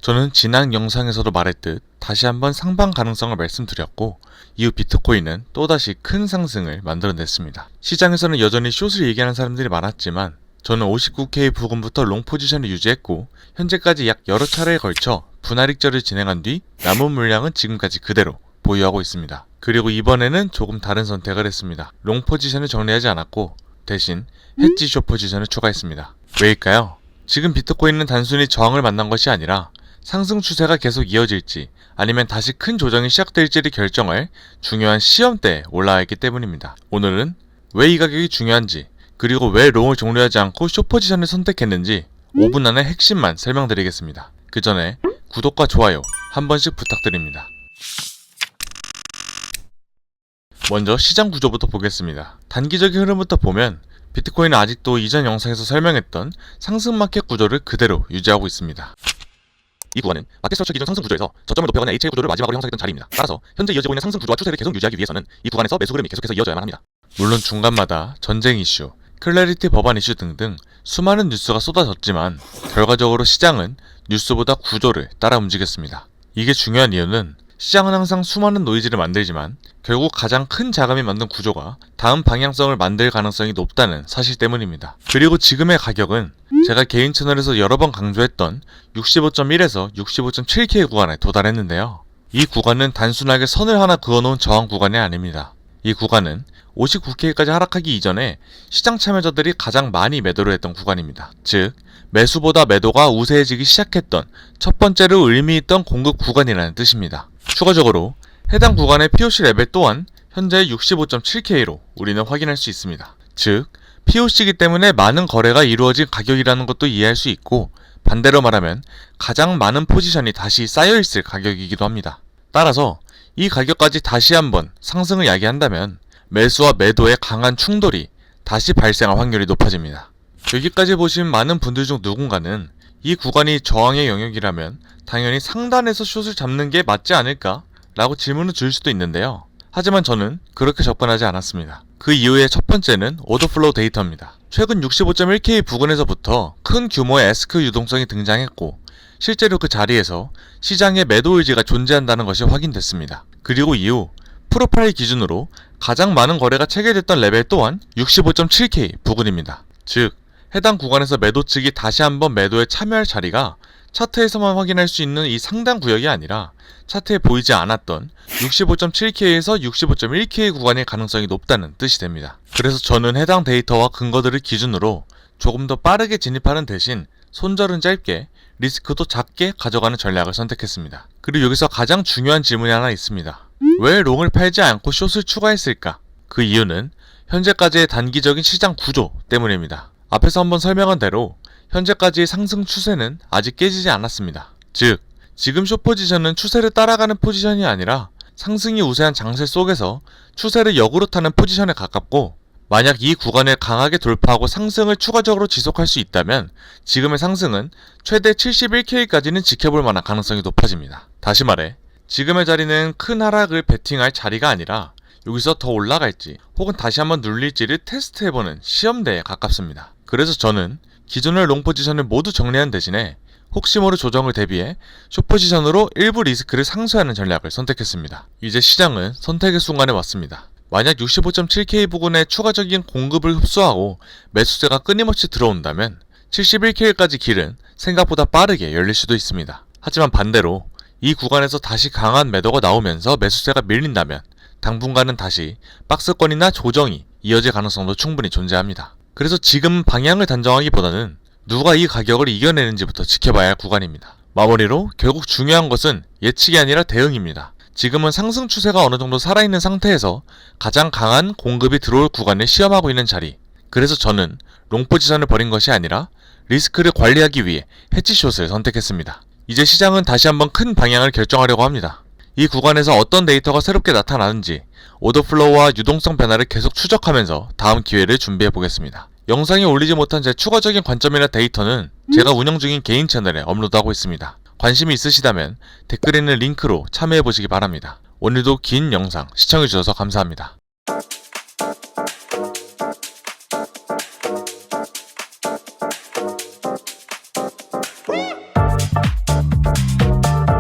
저는 지난 영상에서도 말했듯 다시 한번 상방 가능성을 말씀드렸고 이후 비트코인은 또다시 큰 상승을 만들어냈습니다. 시장에서는 여전히 숏을 얘기하는 사람들이 많았지만 저는 59K 부근부터 롱 포지션을 유지했고 현재까지 약 여러 차례에 걸쳐 분할 익절을 진행한 뒤 남은 물량은 지금까지 그대로 보유하고 있습니다. 그리고 이번에는 조금 다른 선택을 했습니다. 롱 포지션을 정리하지 않았고 대신 헤지 숏 포지션을 추가했습니다. 왜일까요? 지금 비트코인은 단순히 저항을 만난 것이 아니라 상승 추세가 계속 이어질지 아니면 다시 큰 조정이 시작될지를 결정할 중요한 시험대에 올라와 있기 때문입니다. 오늘은 왜 이 가격이 중요한지 그리고 왜 롱을 종료하지 않고 숏 포지션을 선택했는지 5분 안에 핵심만 설명드리겠습니다. 그 전에 구독과 좋아요 한 번씩 부탁드립니다. 먼저 시장 구조부터 보겠습니다. 단기적인 흐름부터 보면 비트코인은 아직도 이전 영상에서 설명했던 상승 마켓 구조를 그대로 유지하고 있습니다. 이 구간은 마켓 스트럭처 기준 상승 구조에서 저점을 높여가는 HL 구조를 마지막으로 형성했던 자리입니다. 따라서 현재 이어지고 있는 상승 구조와 추세를 계속 유지하기 위해서는 이 구간에서 매수 흐름이 계속해서 이어져야만 합니다. 물론 중간마다 전쟁 이슈, 클래리티 법안 이슈 등등 수많은 뉴스가 쏟아졌지만 결과적으로 시장은 뉴스보다 구조를 따라 움직였습니다. 이게 중요한 이유는 시장은 항상 수많은 노이즈를 만들지만 결국 가장 큰 자금이 만든 구조가 다음 방향성을 만들 가능성이 높다는 사실 때문입니다. 그리고 지금의 가격은 제가 개인 채널에서 여러 번 강조했던 65.1에서 65.7K 구간에 도달했는데요. 이 구간은 단순하게 선을 하나 그어놓은 저항 구간이 아닙니다. 이 구간은 59K까지 하락하기 이전에 시장 참여자들이 가장 많이 매도를 했던 구간입니다. 즉 매수보다 매도가 우세해지기 시작했던 첫 번째로 의미있던 공급 구간이라는 뜻입니다. 추가적으로 해당 구간의 POC 레벨 또한 현재 65.7K로 우리는 확인할 수 있습니다. 즉 POC이기 때문에 많은 거래가 이루어진 가격이라는 것도 이해할 수 있고 반대로 말하면 가장 많은 포지션이 다시 쌓여있을 가격이기도 합니다. 따라서 이 가격까지 다시 한번 상승을 야기한다면 매수와 매도의 강한 충돌이 다시 발생할 확률이 높아집니다. 여기까지 보신 많은 분들 중 누군가는 이 구간이 저항의 영역이라면 당연히 상단에서 숏을 잡는 게 맞지 않을까? 라고 질문을 줄 수도 있는데요. 하지만 저는 그렇게 접근하지 않았습니다. 그 이유의 첫 번째는 오더플로우 데이터입니다. 최근 65.1K 부근에서부터 큰 규모의 에스크 유동성이 등장했고 실제로 그 자리에서 시장의 매도 의지가 존재한다는 것이 확인됐습니다. 그리고 이후 프로파일 기준으로 가장 많은 거래가 체결됐던 레벨 또한 65.7K 부근입니다. 즉 해당 구간에서 매도 측이 다시 한번 매도에 참여할 자리가 차트에서만 확인할 수 있는 이 상단 구역이 아니라 차트에 보이지 않았던 65.7K에서 65.1K 구간의 가능성이 높다는 뜻이 됩니다. 그래서 저는 해당 데이터와 근거들을 기준으로 조금 더 빠르게 진입하는 대신 손절은 짧게 리스크도 작게 가져가는 전략을 선택했습니다. 그리고 여기서 가장 중요한 질문이 하나 있습니다. 왜 롱을 팔지 않고 숏을 추가했을까? 그 이유는 현재까지의 단기적인 시장 구조 때문입니다. 앞에서 한번 설명한 대로 현재까지의 상승 추세는 아직 깨지지 않았습니다. 즉 지금 숏 포지션은 추세를 따라가는 포지션이 아니라 상승이 우세한 장세 속에서 추세를 역으로 타는 포지션에 가깝고 만약 이 구간을 강하게 돌파하고 상승을 추가적으로 지속할 수 있다면 지금의 상승은 최대 71K까지는 지켜볼 만한 가능성이 높아집니다. 다시 말해 지금의 자리는 큰 하락을 베팅할 자리가 아니라 여기서 더 올라갈지 혹은 다시 한번 눌릴지를 테스트해보는 시험대에 가깝습니다. 그래서 저는 기존의 롱 포지션을 모두 정리한 대신에 혹시 모를 조정을 대비해 숏 포지션으로 일부 리스크를 상쇄하는 전략을 선택했습니다. 이제 시장은 선택의 순간에 왔습니다. 만약 65.7K 부근에 추가적인 공급을 흡수하고 매수세가 끊임없이 들어온다면 71K까지 길은 생각보다 빠르게 열릴 수도 있습니다. 하지만 반대로 이 구간에서 다시 강한 매도가 나오면서 매수세가 밀린다면 당분간은 다시 박스권이나 조정이 이어질 가능성도 충분히 존재합니다. 그래서 지금 방향을 단정하기보다는 누가 이 가격을 이겨내는지부터 지켜봐야 할 구간입니다. 마무리로 결국 중요한 것은 예측이 아니라 대응입니다. 지금은 상승 추세가 어느 정도 살아있는 상태에서 가장 강한 공급이 들어올 구간을 시험하고 있는 자리. 그래서 저는 롱 포지션을 버린 것이 아니라 리스크를 관리하기 위해 헤지숏을 선택했습니다. 이제 시장은 다시 한번 큰 방향을 결정하려고 합니다. 이 구간에서 어떤 데이터가 새롭게 나타나는지 오더플로우와 유동성 변화를 계속 추적하면서 다음 기회를 준비해 보겠습니다. 영상에 올리지 못한 제 추가적인 관점이나 데이터는 제가 운영 중인 개인 채널에 업로드하고 있습니다. 관심이 있으시다면 댓글에 있는 링크로 참여해 보시기 바랍니다. 오늘도 긴 영상 시청해 주셔서 감사합니다.